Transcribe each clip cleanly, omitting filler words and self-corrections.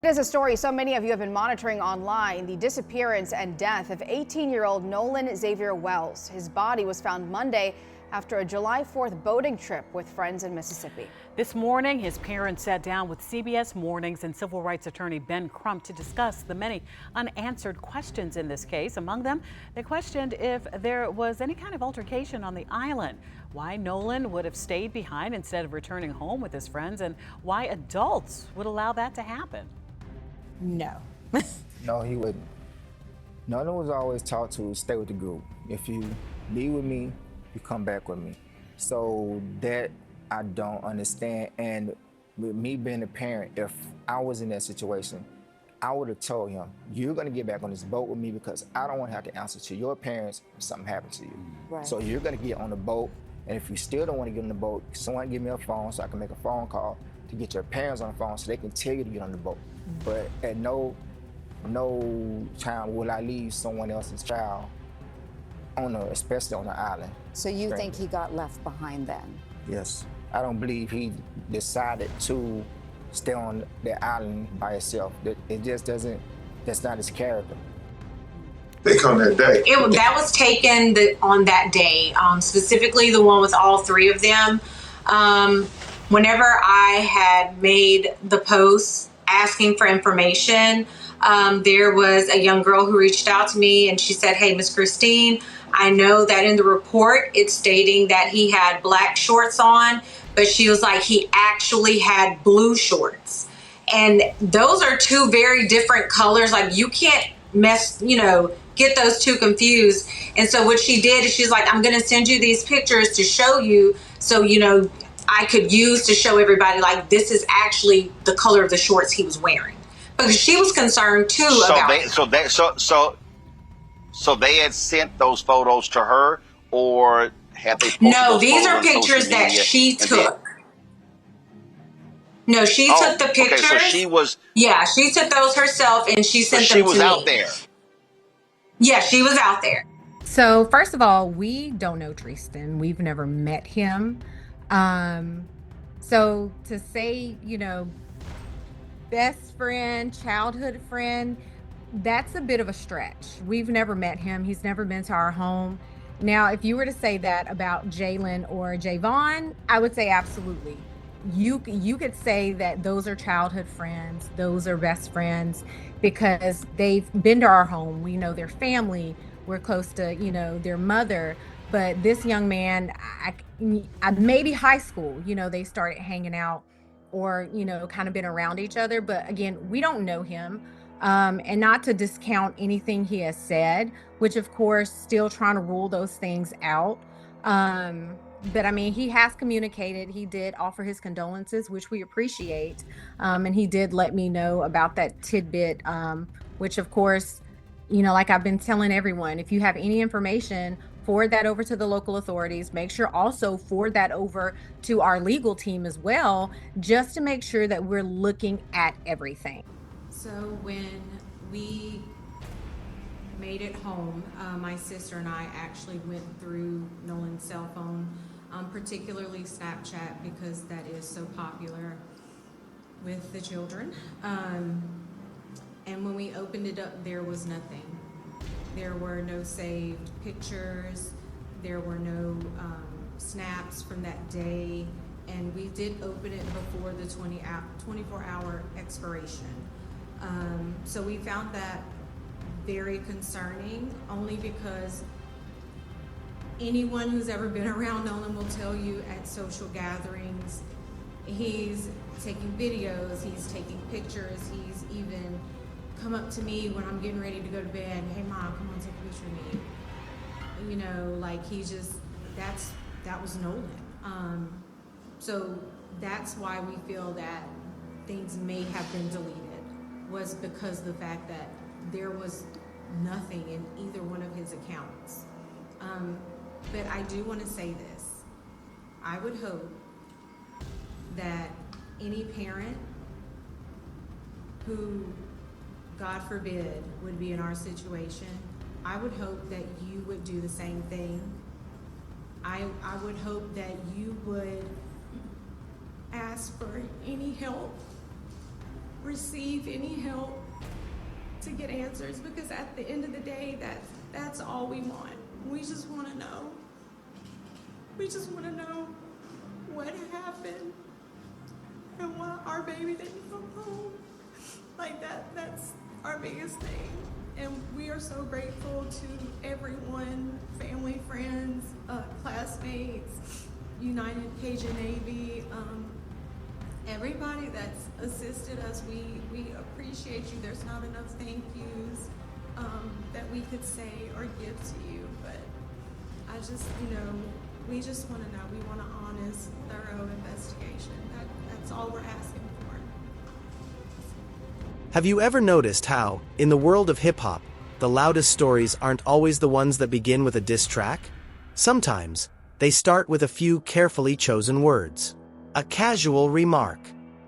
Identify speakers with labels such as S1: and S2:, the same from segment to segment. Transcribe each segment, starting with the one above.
S1: It is a story so many of you have been monitoring online, the disappearance and death of 18-year-old Nolan Xavier Wells. His body was found Monday after a July 4th boating trip with friends in Mississippi.
S2: This morning, his parents sat down with CBS Mornings and civil rights attorney Ben Crump to discuss the many unanswered questions in this case. Among them, they questioned if there was any kind of altercation on the island, why Nolan would have stayed behind instead of returning home with his friends, and why adults would allow that to happen.
S3: No.
S4: No, he wouldn't. Nolan was always taught to stay with the group. If you be with me, you come back with me. So that I don't understand. And with me being a parent, if I was in that situation, I would have told him, you're gonna get back on this boat with me because I don't wanna have to answer to your parents if something happened to you.
S3: Right.
S4: So you're gonna get on the boat, and if you still don't wanna get on the boat, someone give me a phone so I can make a phone call to get your parents on the phone so they can tell you to get on the boat. But at no time will I leave someone else's child especially on the island.
S3: So you think he got left behind then?
S4: Yes. I don't believe he decided to stay on the island by himself. It just doesn't, that's not his character.
S5: They come that day.
S6: That was taken on that day, specifically the one with all three of them. Whenever I had made the post asking for information, there was a young girl who reached out to me and she said, "Hey, Miss Christine, I know that in the report it's stating that he had black shorts on, but she was like, he actually had blue shorts. And those are two very different colors. Like you can't get those two confused." And so what she did is she's like, "I'm going to send you these pictures to show you so, I could use to show everybody like this is actually the color of the shorts he was wearing." Because she was concerned too
S7: So they had sent those photos to her, or had they posted
S6: No,
S7: those
S6: these
S7: photos
S6: are
S7: on social
S6: pictures that
S7: media
S6: she
S7: and
S6: took. No, she took the pictures.
S7: Okay, so she was.
S6: Yeah, she took those herself and she sent them to me.
S7: She was out there.
S6: Yeah, she was out there.
S8: So first of all, we don't know Tristan. We've never met him. So to say, best friend, childhood friend, that's a bit of a stretch. We've never met him. He's never been to our home. Now, if you were to say that about Jalen or Javon, I would say absolutely. You could say that those are childhood friends. Those are best friends because they've been to our home. We know their family. We're close to, their mother. But this young man, I maybe high school, they started hanging out or, kind of been around each other. But again, we don't know him. And not to discount anything he has said, which of course, still trying to rule those things out. But I mean, he has communicated. He did offer his condolences, which we appreciate. And he did let me know about that tidbit, which of course, like I've been telling everyone, if you have any information, forward that over to the local authorities. Make sure also forward that over to our legal team as well, just to make sure that we're looking at everything.
S9: So when we made it home, my sister and I actually went through Nolan's cell phone, particularly Snapchat, because that is so popular with the children. And when we opened it up, there was nothing. There were no saved pictures. There were no snaps from that day. And we did open it before the 24-hour expiration. So we found that very concerning, only because anyone who's ever been around Nolan will tell you at social gatherings, he's taking videos, he's taking pictures, he's even come up to me when I'm getting ready to go to bed, "Hey Mom, come on, take a picture of me." Like that was Nolan. So that's why we feel that things may have been deleted, was because of the fact that there was nothing in either one of his accounts. But I do want to say this. I would hope that any parent who, God forbid, would be in our situation, I would hope that you would do the same thing. I would hope that you would ask for any help receive any help to get answers, because at the end of the day, that's all we want. We just want to know. We just want to know what happened and why our baby didn't come home. Like that's our biggest thing. And we are so grateful to everyone, family, friends, classmates, United Cajun Navy, everybody that's assisted us. We appreciate you. There's not enough thank yous that we could say or give to you, but I just, we just want to know. We want an honest, thorough investigation. That's all we're asking for.
S10: Have you ever noticed how, in the world of hip-hop, the loudest stories aren't always the ones that begin with a diss track? Sometimes, they start with a few carefully chosen words. A casual remark.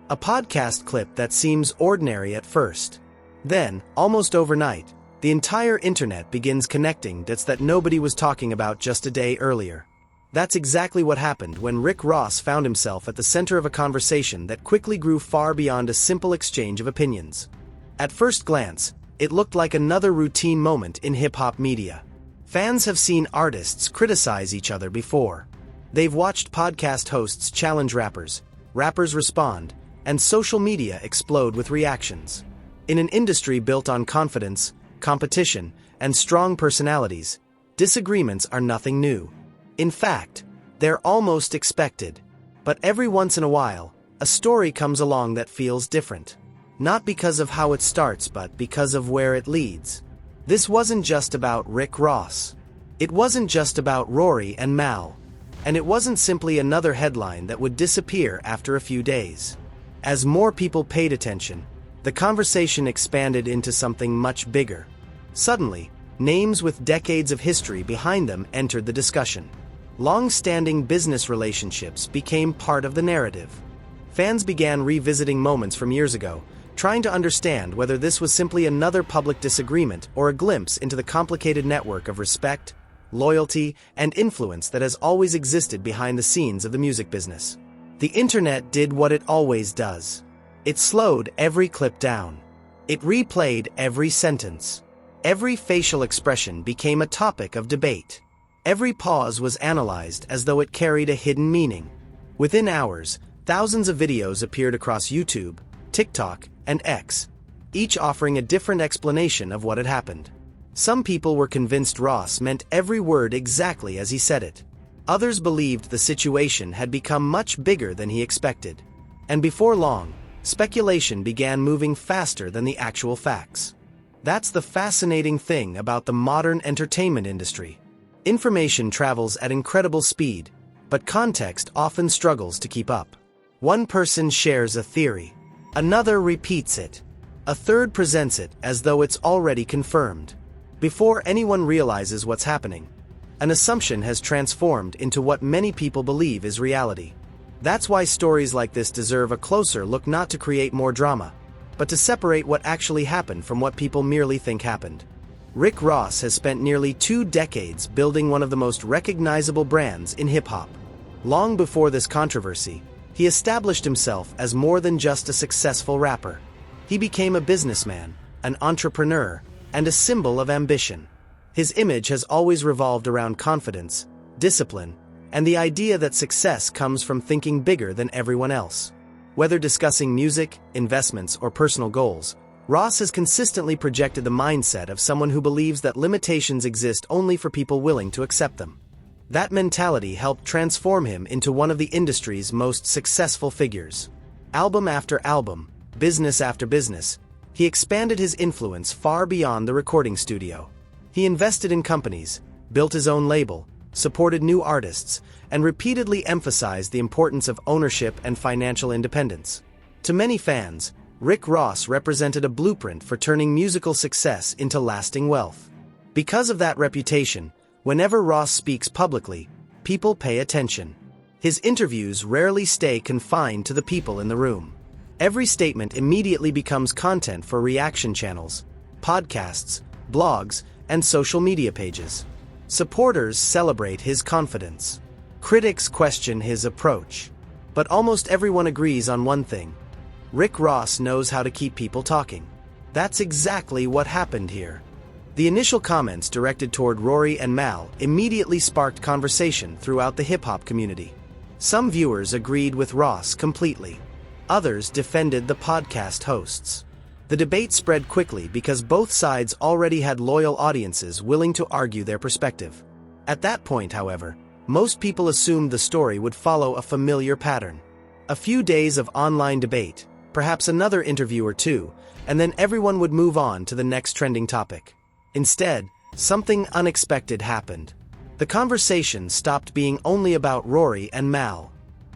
S10: A podcast clip that seems ordinary at first. Then, almost overnight, the entire internet begins connecting dots that nobody was talking about just a day earlier. That's exactly what happened when Rick Ross found himself at the center of a conversation that quickly grew far beyond a simple exchange of opinions. At first glance, it looked like another routine moment in hip-hop media. Fans have seen artists criticize each other before. They've watched podcast hosts challenge rappers, rappers respond, and social media explode with reactions. In an industry built on confidence, competition, and strong personalities, disagreements are nothing new. In fact, they're almost expected. But every once in a while, a story comes along that feels different. Not because of how it starts, but because of where it leads. This wasn't just about Rick Ross. It wasn't just about Rory and Mal. And it wasn't simply another headline that would disappear after a few days. As more people paid attention, the conversation expanded into something much bigger. Suddenly, names with decades of history behind them entered the discussion. Long-standing business relationships became part of the narrative. Fans began revisiting moments from years ago, trying to understand whether this was simply another public disagreement or a glimpse into the complicated network of respect, loyalty, and influence that has always existed behind the scenes of the music business. The internet did what it always does. It slowed every clip down. It replayed every sentence. Every facial expression became a topic of debate. Every pause was analyzed as though it carried a hidden meaning. Within hours, thousands of videos appeared across YouTube, TikTok, and X, each offering a different explanation of what had happened. Some people were convinced Ross meant every word exactly as he said it. Others believed the situation had become much bigger than he expected. And before long, speculation began moving faster than the actual facts. That's the fascinating thing about the modern entertainment industry. Information travels at incredible speed, but context often struggles to keep up. One person shares a theory. Another repeats it. A third presents it as though it's already confirmed. Before anyone realizes what's happening, an assumption has transformed into what many people believe is reality. That's why stories like this deserve a closer look, not to create more drama, but to separate what actually happened from what people merely think happened. Rick Ross has spent nearly 2 decades building one of the most recognizable brands in hip-hop. Long before this controversy, he established himself as more than just a successful rapper. He became a businessman, an entrepreneur, and a symbol of ambition. His image has always revolved around confidence, discipline, and the idea that success comes from thinking bigger than everyone else. Whether discussing music, investments, or personal goals, Ross has consistently projected the mindset of someone who believes that limitations exist only for people willing to accept them. That mentality helped transform him into one of the industry's most successful figures. Album after album, business after business, he expanded his influence far beyond the recording studio. He invested in companies, built his own label, supported new artists, and repeatedly emphasized the importance of ownership and financial independence. To many fans, Rick Ross represented a blueprint for turning musical success into lasting wealth. Because of that reputation, whenever Ross speaks publicly, people pay attention. His interviews rarely stay confined to the people in the room. Every statement immediately becomes content for reaction channels, podcasts, blogs, and social media pages. Supporters celebrate his confidence. Critics question his approach. But almost everyone agrees on one thing. Rick Ross knows how to keep people talking. That's exactly what happened here. The initial comments directed toward Rory and Mal immediately sparked conversation throughout the hip-hop community. Some viewers agreed with Ross completely. Others defended the podcast hosts. The debate spread quickly because both sides already had loyal audiences willing to argue their perspective. At that point, however, most people assumed the story would follow a familiar pattern. A few days of online debate, perhaps another interview or two, and then everyone would move on to the next trending topic. Instead, something unexpected happened. The conversation stopped being only about Rory and Mal.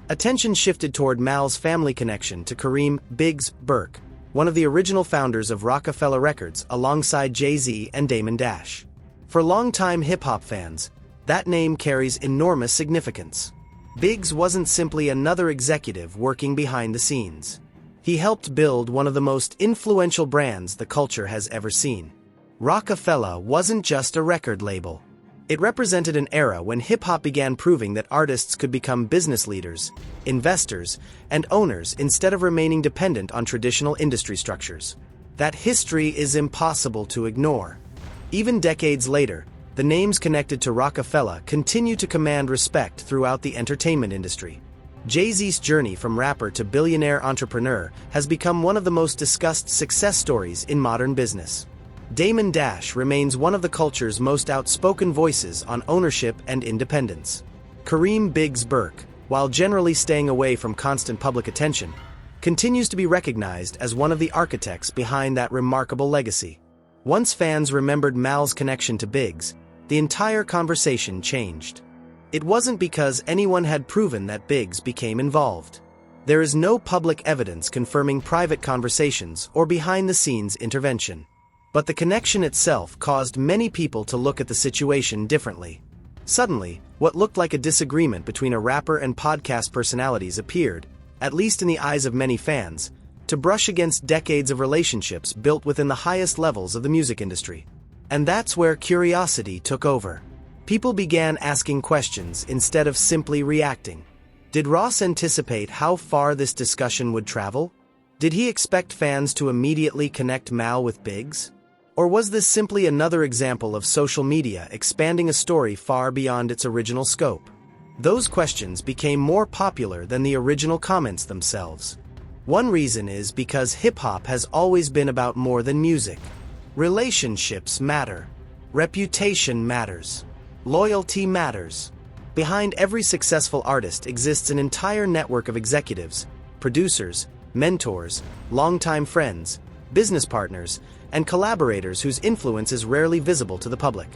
S10: Attention shifted toward Mal's family connection to Kareem "Biggs" Burke, one of the original founders of Rockefeller Records alongside Jay-Z and Damon Dash. For longtime hip-hop fans, that name carries enormous significance. Biggs wasn't simply another executive working behind the scenes. He helped build one of the most influential brands the culture has ever seen. Rockefeller wasn't just a record label. It represented an era when hip-hop began proving that artists could become business leaders, investors, and owners instead of remaining dependent on traditional industry structures. That history is impossible to ignore. Even decades later, the names connected to Rockefeller continue to command respect throughout the entertainment industry. Jay-Z's journey from rapper to billionaire entrepreneur has become one of the most discussed success stories in modern business. Damon Dash remains one of the culture's most outspoken voices on ownership and independence. Kareem "Biggs" Burke, while generally staying away from constant public attention, continues to be recognized as one of the architects behind that remarkable legacy. Once fans remembered Mal's connection to Biggs, the entire conversation changed. It wasn't because anyone had proven that Biggs became involved. There is no public evidence confirming private conversations or behind-the-scenes intervention. But the connection itself caused many people to look at the situation differently. Suddenly, what looked like a disagreement between a rapper and podcast personalities appeared, at least in the eyes of many fans, to brush against decades of relationships built within the highest levels of the music industry. And that's where curiosity took over. People began asking questions instead of simply reacting. Did Ross anticipate how far this discussion would travel? Did he expect fans to immediately connect Mal with Biggs? Or was this simply another example of social media expanding a story far beyond its original scope? Those questions became more popular than the original comments themselves. One reason is because hip-hop has always been about more than music. Relationships matter. Reputation matters. Loyalty matters. Behind every successful artist exists an entire network of executives, producers, mentors, longtime friends, business partners, and collaborators whose influence is rarely visible to the public.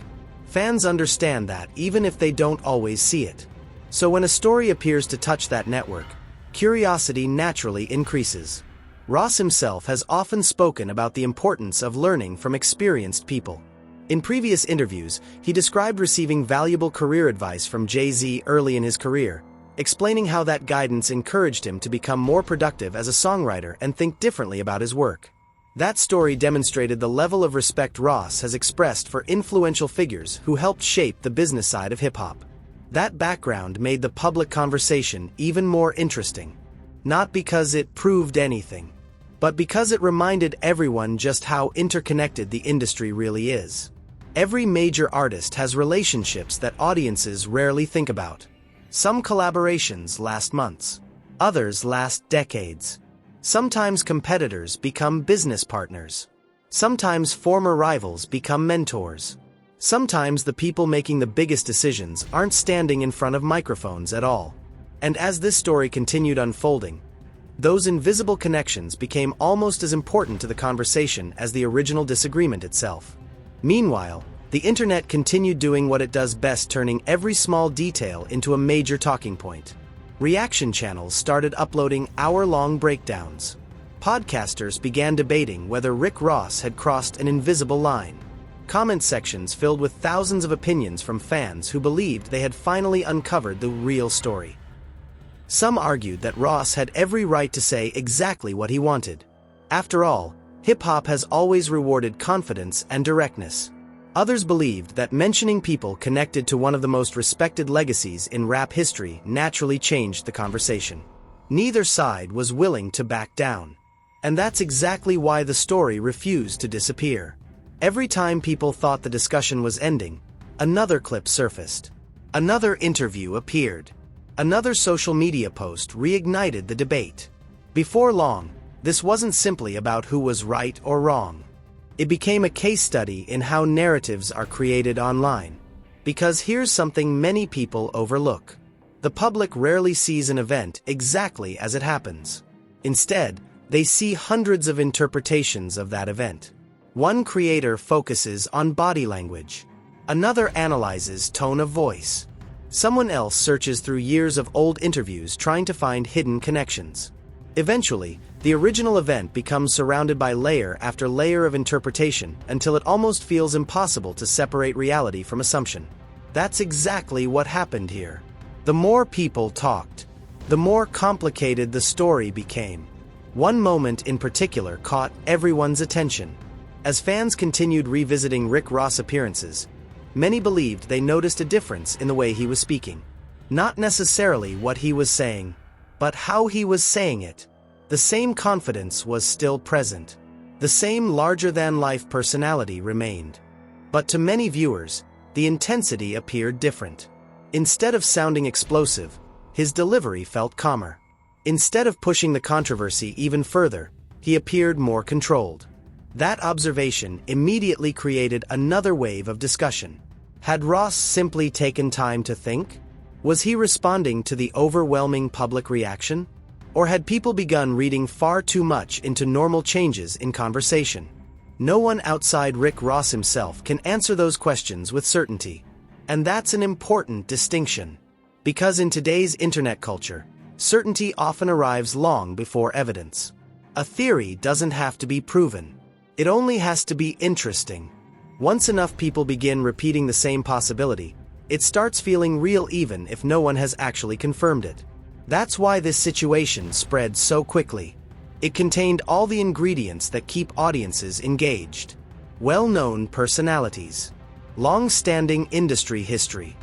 S10: Fans understand that even if they don't always see it. So when a story appears to touch that network, curiosity naturally increases. Ross himself has often spoken about the importance of learning from experienced people. In previous interviews, he described receiving valuable career advice from Jay-Z early in his career, explaining how that guidance encouraged him to become more productive as a songwriter and think differently about his work. That story demonstrated the level of respect Ross has expressed for influential figures who helped shape the business side of hip-hop. That background made the public conversation even more interesting. Not because it proved anything, but because it reminded everyone just how interconnected the industry really is. Every major artist has relationships that audiences rarely think about. Some collaborations last months. Others last decades. Sometimes competitors become business partners. Sometimes former rivals become mentors. Sometimes the people making the biggest decisions aren't standing in front of microphones at all. And as this story continued unfolding, those invisible connections became almost as important to the conversation as the original disagreement itself. Meanwhile, the internet continued doing what it does best, turning every small detail into a major talking point. Reaction channels started uploading hour-long breakdowns. Podcasters began debating whether Rick Ross had crossed an invisible line. Comment sections filled with thousands of opinions from fans who believed they had finally uncovered the real story. Some argued that Ross had every right to say exactly what he wanted. After all, hip-hop has always rewarded confidence and directness. Others believed that mentioning people connected to one of the most respected legacies in rap history naturally changed the conversation. Neither side was willing to back down. And that's exactly why the story refused to disappear. Every time people thought the discussion was ending, another clip surfaced. Another interview appeared. Another social media post reignited the debate. Before long, this wasn't simply about who was right or wrong. It became a case study in how narratives are created online. Because here's something many people overlook. The public rarely sees an event exactly as it happens. Instead, they see hundreds of interpretations of that event. One creator focuses on body language. Another analyzes tone of voice. Someone else searches through years of old interviews trying to find hidden connections. Eventually, the original event becomes surrounded by layer after layer of interpretation until it almost feels impossible to separate reality from assumption. That's exactly what happened here. The more people talked, the more complicated the story became. One moment in particular caught everyone's attention. As fans continued revisiting Rick Ross appearances, many believed they noticed a difference in the way he was speaking. Not necessarily what he was saying, but how he was saying it. The same confidence was still present. The same larger-than-life personality remained. But to many viewers, the intensity appeared different. Instead of sounding explosive, his delivery felt calmer. Instead of pushing the controversy even further, he appeared more controlled. That observation immediately created another wave of discussion. Had Ross simply taken time to think? Was he responding to the overwhelming public reaction? Or had people begun reading far too much into normal changes in conversation? No one outside Rick Ross himself can answer those questions with certainty. And that's an important distinction. Because in today's internet culture, certainty often arrives long before evidence. A theory doesn't have to be proven. It only has to be interesting. Once enough people begin repeating the same possibility, it starts feeling real even if no one has actually confirmed it. That's why this situation spread so quickly. It contained all the ingredients that keep audiences engaged. Well-known personalities, long-standing industry history,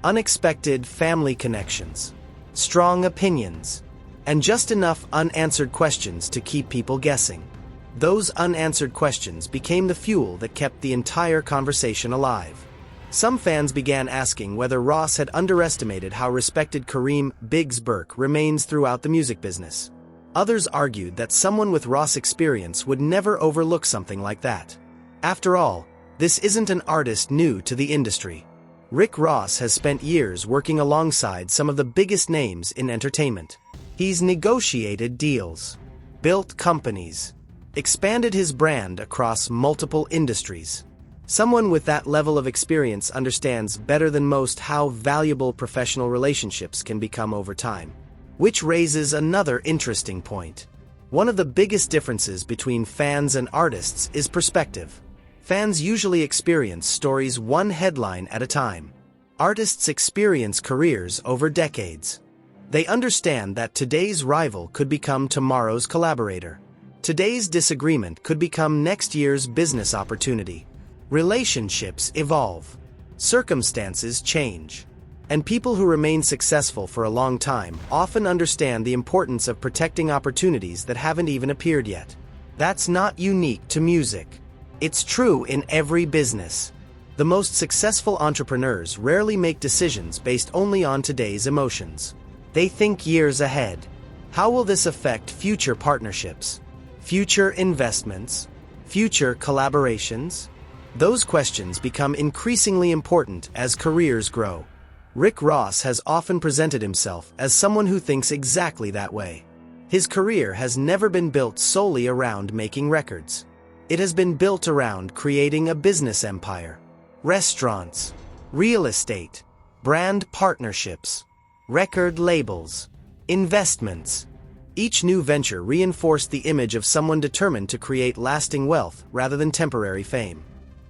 S10: unexpected family connections, strong opinions, and just enough unanswered questions to keep people guessing. Those unanswered questions became the fuel that kept the entire conversation alive. Some fans began asking whether Ross had underestimated how respected Kareem "Biggs" Burke remains throughout the music business. Others argued that someone with Ross' experience would never overlook something like that. After all, this isn't an artist new to the industry. Rick Ross has spent years working alongside some of the biggest names in entertainment. He's negotiated deals, built companies, expanded his brand across multiple industries. Someone with that level of experience understands better than most how valuable professional relationships can become over time. Which raises another interesting point. One of the biggest differences between fans and artists is perspective. Fans usually experience stories one headline at a time. Artists experience careers over decades. They understand that today's rival could become tomorrow's collaborator. Today's disagreement could become next year's business opportunity. Relationships evolve. Circumstances change. And people who remain successful for a long time often understand the importance of protecting opportunities that haven't even appeared yet. That's not unique to music. It's true in every business. The most successful entrepreneurs rarely make decisions based only on today's emotions. They think years ahead. How will this affect future partnerships? Future investments? Future collaborations? Those questions become increasingly important as careers grow. Rick Ross has often presented himself as someone who thinks exactly that way. His career has never been built solely around making records. It has been built around creating a business empire. Restaurants, real estate, brand partnerships, record labels, investments. Each new venture reinforced the image of someone determined to create lasting wealth rather than temporary fame.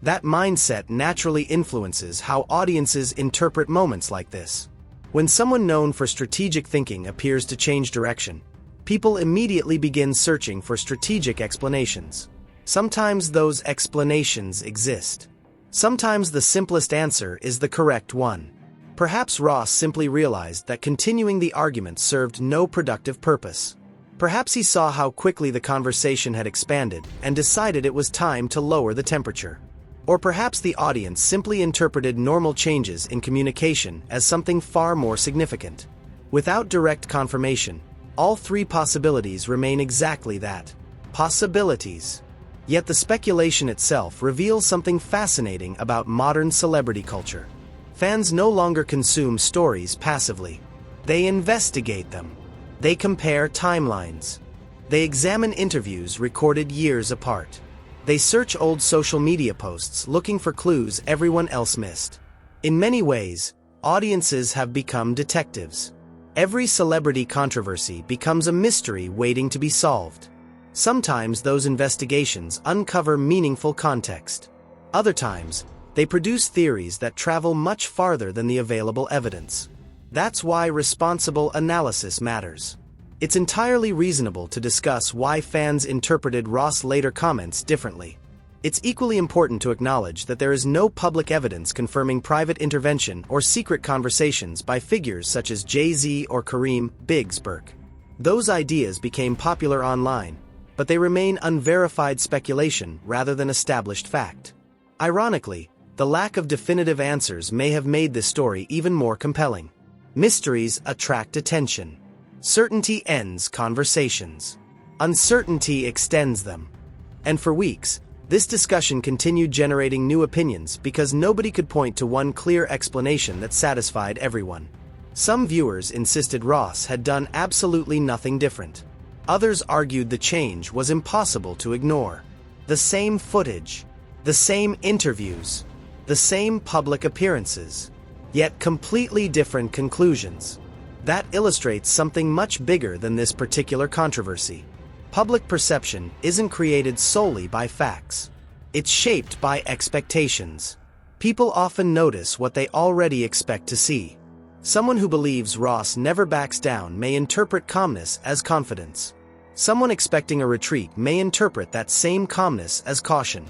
S10: That mindset naturally influences how audiences interpret moments like this. When someone known for strategic thinking appears to change direction, people immediately begin searching for strategic explanations. Sometimes those explanations exist. Sometimes the simplest answer is the correct one. Perhaps Ross simply realized that continuing the argument served no productive purpose. Perhaps he saw how quickly the conversation had expanded and decided it was time to lower the temperature. Or perhaps the audience simply interpreted normal changes in communication as something far more significant. Without direct confirmation, all three possibilities remain exactly that: possibilities. Yet the speculation itself reveals something fascinating about modern celebrity culture. Fans no longer consume stories passively. They investigate them. They compare timelines. They examine interviews recorded years apart. They search old social media posts looking for clues everyone else missed. In many ways, audiences have become detectives. Every celebrity controversy becomes a mystery waiting to be solved. Sometimes those investigations uncover meaningful context. Other times, they produce theories that travel much farther than the available evidence. That's why responsible analysis matters. It's entirely reasonable to discuss why fans interpreted Ross' later comments differently. It's equally important to acknowledge that there is no public evidence confirming private intervention or secret conversations by figures such as Jay-Z or Kareem Biggs Burke. Those ideas became popular online, but they remain unverified speculation rather than established fact. Ironically, the lack of definitive answers may have made this story even more compelling. Mysteries attract attention. Certainty ends conversations. Uncertainty extends them. And for weeks, this discussion continued generating new opinions because nobody could point to one clear explanation that satisfied everyone. Some viewers insisted Ross had done absolutely nothing different. Others argued the change was impossible to ignore. The same footage, the same interviews, the same public appearances, yet completely different conclusions. That illustrates something much bigger than this particular controversy. Public perception isn't created solely by facts. It's shaped by expectations. People often notice what they already expect to see. Someone who believes Ross never backs down may interpret calmness as confidence. Someone expecting a retreat may interpret that same calmness as caution.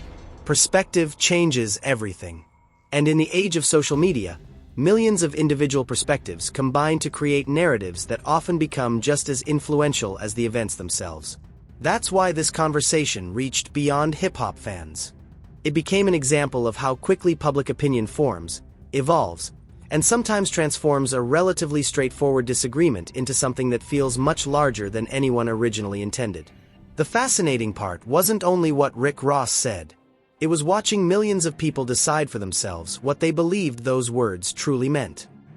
S10: Perspective changes everything. And in the age of social media, millions of individual perspectives combine to create narratives that often become just as influential as the events themselves. That's why this conversation reached beyond hip-hop fans. It became an example of how quickly public opinion forms, evolves, and sometimes transforms a relatively straightforward disagreement into something that feels much larger than anyone originally intended. The fascinating part wasn't only what Rick Ross said. It was watching millions of people decide for themselves what they believed those words truly meant.